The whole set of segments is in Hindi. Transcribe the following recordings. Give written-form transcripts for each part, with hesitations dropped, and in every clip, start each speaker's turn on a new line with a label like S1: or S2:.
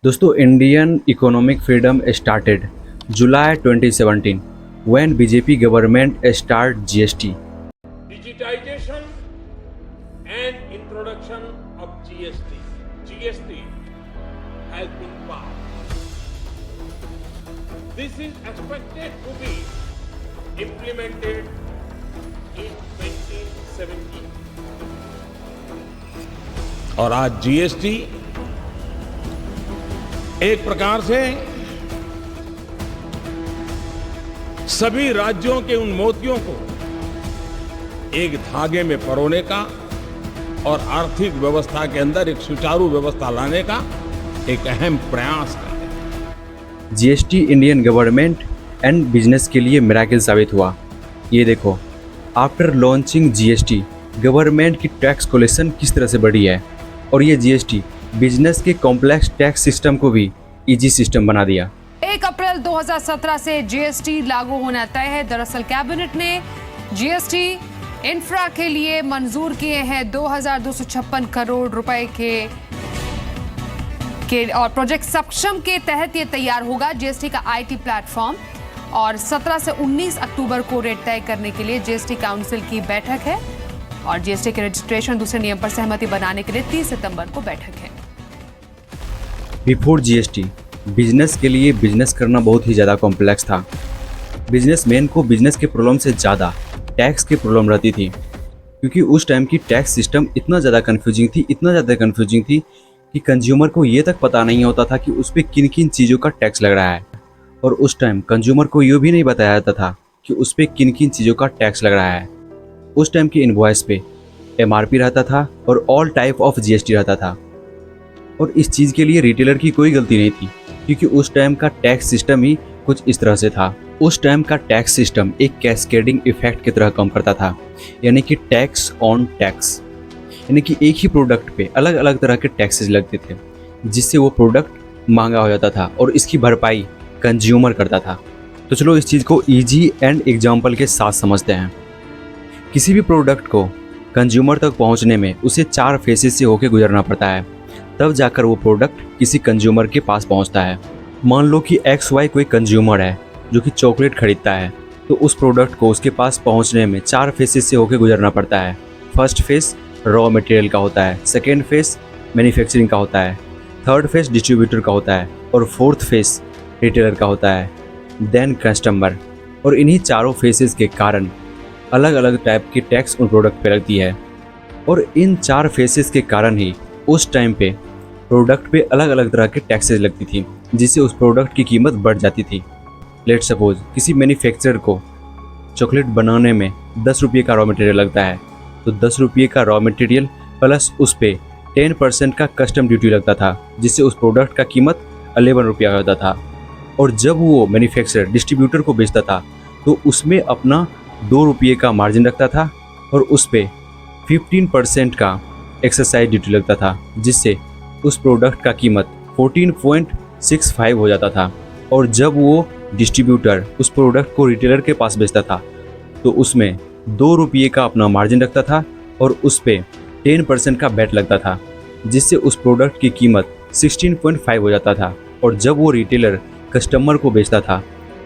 S1: दोस्तों, Indian economic freedom started July 2017 when BJP government start GST.
S2: Digitization and introduction of GST. GST has been passed. This is expected to be implemented in 2017. और आज जीएसटी एक प्रकार से सभी राज्यों के उन मोतियों को एक धागे में परोने का और आर्थिक व्यवस्था के अंदर एक सुचारू व्यवस्था लाने का एक अहम प्रयास है.
S1: GST Indian government and business के लिए मिराकिल साबित हुआ. ये देखो, आफ्टर लॉन्चिंग जीएसटी गवर्नमेंट की टैक्स कलेक्शन किस तरह से बढ़ी है और ये जीएसटी बिजनेस के कॉम्प्लेक्स टैक्स सिस्टम को भी इजी सिस्टम बना दिया.
S3: 1 अप्रैल 2017 से जीएसटी लागू होना तय है. दरअसल कैबिनेट ने जीएसटी इंफ्रा के लिए मंजूर किए हैं 2256 करोड़ रुपए के और प्रोजेक्ट सक्षम के तहत ये तैयार होगा जीएसटी का आईटी प्लेटफॉर्म. और 17 से 19 अक्टूबर को रेट तय करने के लिए जीएसटी काउंसिल की बैठक है और जीएसटी के रजिस्ट्रेशन दूसरे नियम पर सहमति बनाने के लिए 30 सितंबर को बैठक है.
S1: बिफोर जीएसटी बिजनेस के लिए बिजनेस करना बहुत ही ज़्यादा कॉम्प्लेक्स था. बिजनेसमैन को बिजनेस के प्रॉब्लम से ज़्यादा टैक्स की प्रॉब्लम रहती थी, क्योंकि उस टाइम की टैक्स सिस्टम इतना ज़्यादा कन्फ्यूजिंग थी कि कंज्यूमर को ये तक पता नहीं होता था कि उस पर किन किन चीज़ों का टैक्स लग रहा है. और उस टाइम कंज्यूमर को ये भी नहीं बताया जाता था कि उस पर किन किन चीज़ों का टैक्स लग रहा है. उस टाइम की इनवॉइस पे एमआरपी रहता था और ऑल टाइप ऑफ जीएसटी रहता था. और इस चीज़ के लिए रिटेलर की कोई गलती नहीं थी, क्योंकि उस टाइम का टैक्स सिस्टम ही कुछ इस तरह से था. उस टाइम का टैक्स सिस्टम एक कैस्केडिंग इफेक्ट की तरह काम करता था, यानी कि टैक्स ऑन टैक्स, यानी कि एक ही प्रोडक्ट पे अलग अलग तरह के टैक्सेस लगते थे, जिससे वो प्रोडक्ट महंगा हो जाता था और इसकी भरपाई कंज्यूमर करता था. तो चलो इस चीज़ को ईजी एंड एग्जाम्पल के साथ समझते हैं. किसी भी प्रोडक्ट को कंज्यूमर तक पहुंचने में उसे 4 फेजेस से होकर गुजरना पड़ता है, तब जाकर वो प्रोडक्ट किसी कंज्यूमर के पास पहुंचता है. मान लो कि XY कोई कंज्यूमर है जो कि चॉकलेट खरीदता है, तो उस प्रोडक्ट को उसके पास पहुंचने में 4 फेजेस से होकर गुजरना पड़ता है. फर्स्ट फेज रॉ मटेरियल का होता है, सेकेंड फेज मैन्युफैक्चरिंग का होता है, थर्ड फेज डिस्ट्रीब्यूटर का होता है और फोर्थ फेज रिटेलर का होता है, देन कस्टमर. और इन्हीं चारों फेजेस के कारण अलग अलग टाइप की टैक्स उन प्रोडक्ट पे लगती है. और इन 4 फेजेस के कारण ही उस टाइम पे प्रोडक्ट पे अलग अलग तरह के टैक्सेस लगती थी, जिससे उस प्रोडक्ट की कीमत बढ़ जाती थी. लेट सपोज किसी मैन्युफैक्चरर को चॉकलेट बनाने में 10 रुपये का रॉ मटेरियल लगता है, तो 10 रुपये का रॉ मटेरियल प्लस उस पर 10% का कस्टम ड्यूटी लगता था, जिससे उस प्रोडक्ट का कीमत 11 रुपया होता था. और जब वो मैन्युफैक्चरर डिस्ट्रीब्यूटर को बेचता था तो उसमें अपना 2 रुपये का मार्जिन रखता था और उस पर 15% का एक्सरसाइज ड्यूटी लगता था, जिससे उस प्रोडक्ट का कीमत 14.65 हो जाता था. और जब वो डिस्ट्रीब्यूटर उस प्रोडक्ट को रिटेलर के पास बेचता था तो उसमें 2 रुपये का अपना मार्जिन रखता था और उस पर 10% का बैट लगता था, जिससे उस प्रोडक्ट की कीमत 16.5 हो जाता था. और जब वो रिटेलर कस्टमर को बेचता था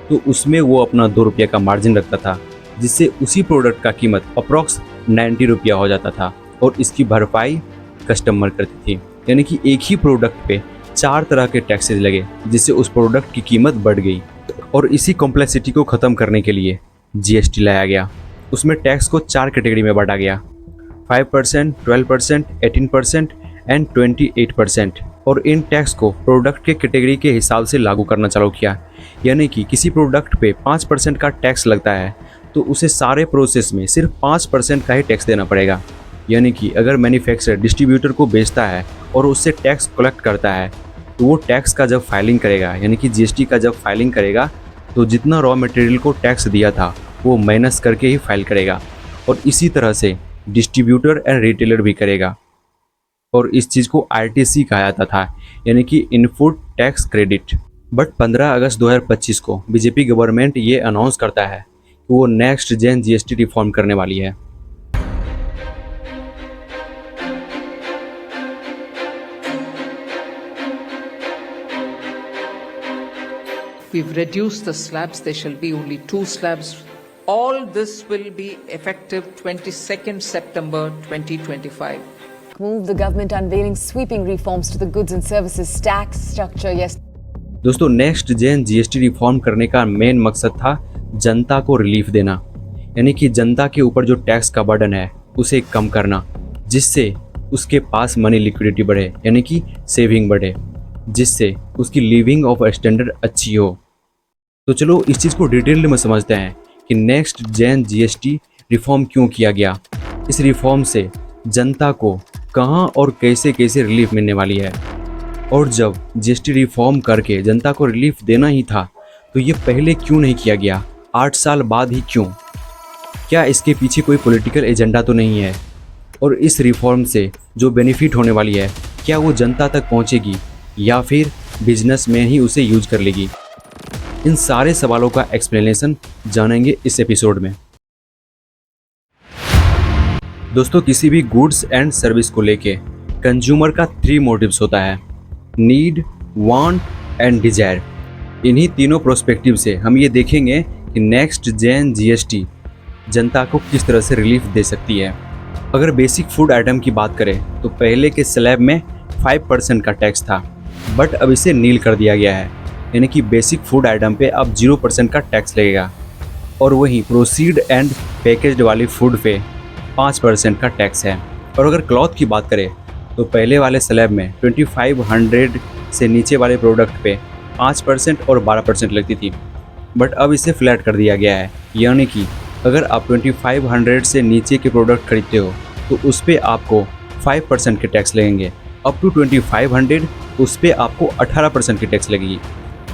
S1: तो उसमें वो अपना 2 रुपये का मार्जिन रखता था, जिससे उसी प्रोडक्ट का कीमत अप्रॉक्स 90 रुपया हो जाता था और इसकी भरपाई कस्टमर करती थी. यानी कि एक ही प्रोडक्ट पे 4 तरह के टैक्सेस लगे, जिससे उस प्रोडक्ट की कीमत बढ़ गई. और इसी कॉम्प्लेक्सिटी को ख़त्म करने के लिए जीएसटी लाया गया. उसमें टैक्स को 4 कैटेगरी में बांटा गया, 5%, 12%, 18% एंड 28%. और इन टैक्स को प्रोडक्ट के कैटेगरी के हिसाब से लागू करना चालू किया. यानी कि किसी प्रोडक्ट पे 5% का टैक्स लगता है तो उसे सारे प्रोसेस में सिर्फ 5% का ही टैक्स देना पड़ेगा. यानी कि अगर मैन्युफैक्चरर डिस्ट्रीब्यूटर को बेचता है और उससे टैक्स कलेक्ट करता है, तो वो टैक्स का जब फाइलिंग करेगा, यानी कि जीएसटी का जब फाइलिंग करेगा, तो जितना रॉ मटेरियल को टैक्स दिया था वो माइनस करके ही फाइल करेगा. और इसी तरह से डिस्ट्रीब्यूटर एंड रिटेलर भी करेगा. और इस चीज़ को आरटीसी कहा जाता था, यानी कि इनपुट टैक्स क्रेडिट. बट 15 अगस्त 2025 को बीजेपी गवर्नमेंट ये अनाउंस करता है कि वो नेक्स्ट जेन जीएसटी रिफॉर्म करने वाली है.
S4: We've reduced the slabs. There shall be only 2 slabs. All this will be effective 22nd September 2025.
S5: Move, the government unveiling sweeping reforms to the goods and services tax structure. Yes.
S1: दोस्तों, नेक्स्ट जेन जीएसटी रिफॉर्म करने का मेन मकसद था जनता को रिलीफ देना, यानी कि जनता के ऊपर जो टैक्स का बर्डन है उसे कम करना, जिससे उसके पास मनी लिक्विडिटी बढ़े, यानी कि सेविंग बढ़े, जिससे उसकी लिविंग ऑफ स्टैंडर्ड अच्छी हो। तो चलो इस चीज़ को डिटेल में समझते हैं कि नेक्स्ट जेन जीएसटी रिफॉर्म क्यों किया गया, इस रिफॉर्म से जनता को कहां और कैसे कैसे रिलीफ मिलने वाली है, और जब जीएसटी रिफॉर्म करके जनता को रिलीफ देना ही था तो ये पहले क्यों नहीं किया गया, 8 साल बाद ही क्यों? क्या इसके पीछे कोई पॉलिटिकल एजेंडा तो नहीं है? और इस रिफॉर्म से जो बेनिफिट होने वाली है क्या वो जनता तक पहुंचेगी या फिर बिजनेस में ही उसे यूज कर लेगी? इन सारे सवालों का एक्सप्लेनेशन जानेंगे इस एपिसोड में। दोस्तों, किसी भी गुड्स एंड सर्विस को लेके कंज्यूमर का 3 मोटिव्स होता है, नीड, वांट एंड डिजायर। इन्हीं तीनों प्रोस्पेक्टिव से हम ये देखेंगे कि नेक्स्ट जेन जीएसटी जनता को किस तरह से रिलीफ दे सकती है। अगर बेसिक फूड आइटम की बात करें तो पहले के स्लैब में 5% का टैक्स था, बट अब इसे नील कर दिया गया है, यानी कि बेसिक फूड आइटम पे अब 0% का टैक्स लगेगा। और वहीं प्रोसीड एंड पैकेज्ड वाली फूड पे 5% का टैक्स है। और अगर क्लॉथ की बात करें तो पहले वाले स्लैब में 2500 से नीचे वाले प्रोडक्ट पे 5% और 12% लगती थी, बट अब इसे फ्लैट कर दिया गया है, यानी कि अगर आप 2500 से नीचे के प्रोडक्ट खरीदते हो तो उस पर आपको 5% के टैक्स लगेंगे, अप टू 2500 उस पर आपको 18% की टैक्स लगेगी।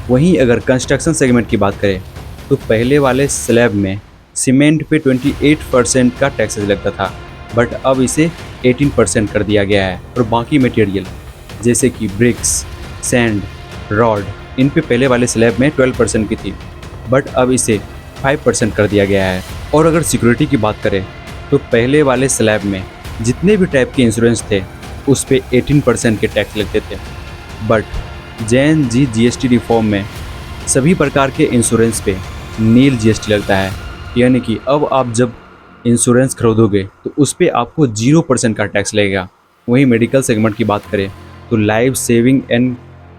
S1: वहीं अगर कंस्ट्रक्शन सेगमेंट की बात करें तो पहले वाले स्लैब में सीमेंट पे 28% का टैक्स लगता था, बट अब इसे 18% कर दिया गया है। और बाकी मटेरियल जैसे कि ब्रिक्स, सैंड, रॉड, इन पे पहले वाले स्लैब में 12% की थी, बट अब इसे 5% कर दिया गया है। और अगर सिक्योरिटी की बात करें तो पहले वाले स्लैब में जितने भी टाइप के इंश्योरेंस थे उस पे 18% के टैक्स लगते थे, बट जेन जीएसटी रिफॉर्म में सभी प्रकार के इंश्योरेंस पे नील जीएसटी लगता है, यानी कि अब आप जब इंश्योरेंस खरीदोगे तो उस पर आपको 0% का टैक्स लगेगा। वहीं मेडिकल सेगमेंट की बात करें तो life saving and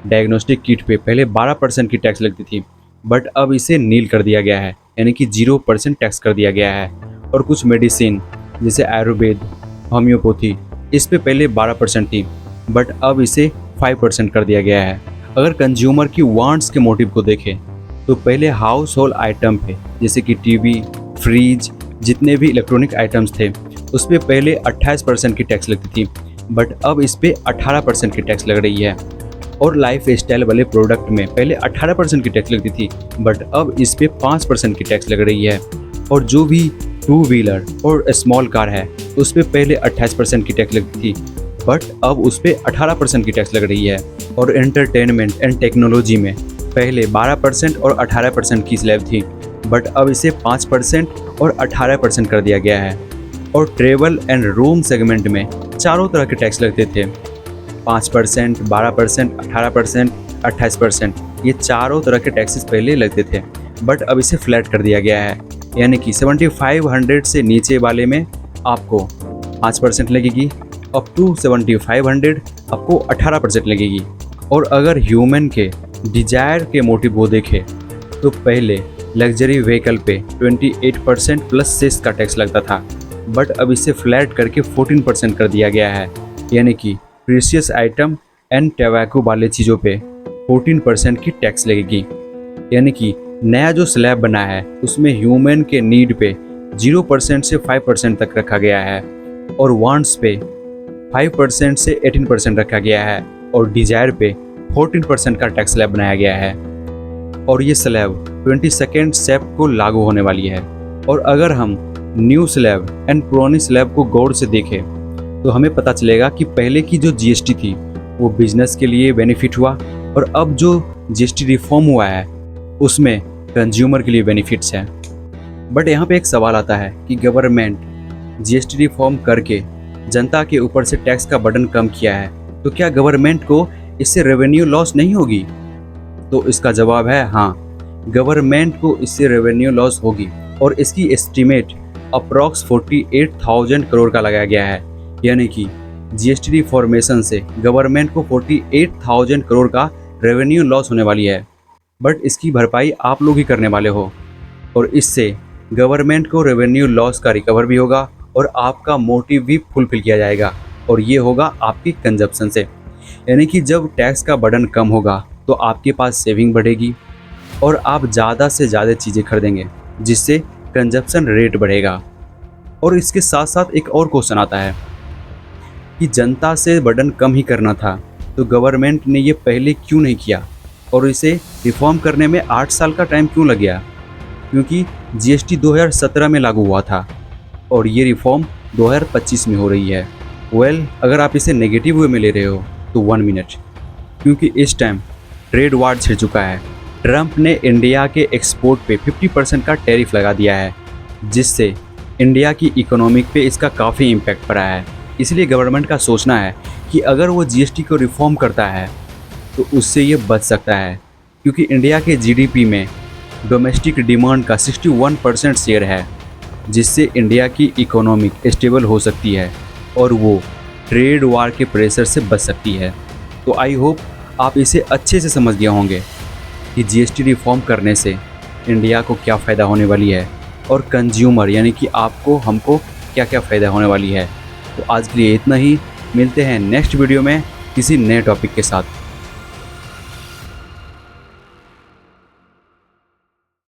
S1: diagnostic kit पे पहले 12% की टैक्स लगती थी, बट अब इसे नील कर दिया गया है, यानी कि 0% टैक्स कर दिया गया है। और कुछ मेडिसिन जैसे आयुर्वेद, होम्योपैथी, इस पे पहले 12% थी, बट अब इसे 5% कर दिया गया है। अगर कंज्यूमर की वांट्स के मोटिव को देखें तो पहले हाउस होल्ड आइटम पे जैसे कि टीवी, फ्रिज, जितने भी इलेक्ट्रॉनिक आइटम्स थे उस पर पहले 28% की टैक्स लगती थी, बट अब इस पर 18% की टैक्स लग रही है। और लाइफ स्टाइल वाले प्रोडक्ट में पहले 18% की टैक्स लगती थी, बट अब इस पर 5% की टैक्स लग रही है। और जो भी 2 व्हीलर और स्मॉल कार है उस पर पहले 28% की टैक्स लगती थी, बट अब उस पर 18% की टैक्स लग रही है। और एंटरटेनमेंट एंड टेक्नोलॉजी में पहले 12% और 18% की स्लैब थी, बट अब इसे 5% और 18% कर दिया गया है। और ट्रेवल एंड रूम सेगमेंट में चारों तरह के टैक्स लगते थे, 5%, 12%, 18%, 28%, ये चारों तरह के टैक्सेस पहले लगते थे, बट अब इसे फ्लैट कर दिया गया है, यानी कि 7500 से नीचे वाले में आपको 5% लगेगी, अप टू 7500 आपको 18% लगेगी। और अगर ह्यूमन के डिजायर के मोटिव को देखें तो पहले लग्जरी व्हीकल पे 28% प्लस सेस का टैक्स लगता था, बट अब इसे फ्लैट करके 14% कर दिया गया है, यानी कि प्रीशियस आइटम एंड टबैको वाले चीज़ों पे 14% की टैक्स लगेगी। यानी कि नया जो स्लैब बना है उसमें ह्यूमन के नीड पे 0% से 5% तक रखा गया है, और वांट्स पे 5% से 18% रखा गया है, और डिजायर पे 14% का टैक्स स्लैब बनाया गया है। और ये स्लैब 22 सेप को लागू होने वाली है। और अगर हम न्यू स्लैब एंड पुरानी स्लैब को गौर से देखें तो हमें पता चलेगा कि पहले की जो जीएसटी थी वो बिजनेस के लिए बेनिफिट हुआ, और अब जो जीएसटी रिफॉर्म हुआ है उसमें कंज्यूमर के लिए बेनिफिट्स हैं। बट यहाँ पे एक सवाल आता है कि गवर्नमेंट जीएसटी रिफॉर्म करके जनता के ऊपर से टैक्स का बर्डन कम किया है, तो क्या गवर्नमेंट को इससे रेवेन्यू लॉस नहीं होगी? तो इसका जवाब है हाँ, गवर्नमेंट को इससे रेवेन्यू लॉस होगी और इसकी एस्टीमेट अप्रॉक्स 48,000 करोड़ का लगाया गया है। यानी कि जीएसटी रिफॉर्मेशन से गवर्नमेंट को 48,000 करोड़ का रेवेन्यू लॉस होने वाली है। बट इसकी भरपाई आप लोग ही करने वाले हो और इससे गवर्नमेंट को रेवेन्यू लॉस का रिकवर भी होगा और आपका मोटिव भी फुलफिल किया जाएगा और ये होगा आपकी कंजप्शन से। यानी कि जब टैक्स का बर्डन कम होगा तो आपके पास सेविंग बढ़ेगी और आप ज़्यादा से ज़्यादा चीज़ें खरीदेंगे जिससे कंजप्शन रेट बढ़ेगा। और इसके साथ साथ एक और क्वेश्चन आता है कि जनता से बर्डन कम ही करना था तो गवर्नमेंट ने ये पहले क्यों नहीं किया और इसे रिफॉर्म करने में 8 साल का टाइम क्यों लग गया? क्योंकि जीएसटी 2017 में लागू हुआ था और ये रिफॉर्म 2025 में हो रही है। अगर आप इसे नेगेटिव वे में ले रहे हो तो 1 मिनट, क्योंकि इस टाइम ट्रेड वार छिड़ चुका है। ट्रंप ने इंडिया के एक्सपोर्ट पे 50% का टैरिफ लगा दिया है जिससे इंडिया की इकोनॉमिक पे इसका काफ़ी इम्पैक्ट पड़ा है। इसलिए गवर्नमेंट का सोचना है कि अगर वो जीएसटी को रिफॉर्म करता है तो उससे ये बच सकता है, क्योंकि इंडिया के जीडीपी में डोमेस्टिक डिमांड का 61% शेयर है जिससे इंडिया की इकोनॉमिक स्टेबल हो सकती है और वो ट्रेड वार के प्रेशर से बच सकती है। तो आई होप आप इसे अच्छे से समझ गए होंगे कि जीएसटी रिफॉर्म करने से इंडिया को क्या फ़ायदा होने वाली है और कंज्यूमर यानी कि आपको हमको क्या क्या फ़ायदा होने वाली है। तो आज के लिए इतना ही, मिलते हैं नेक्स्ट वीडियो में किसी नए टॉपिक के साथ।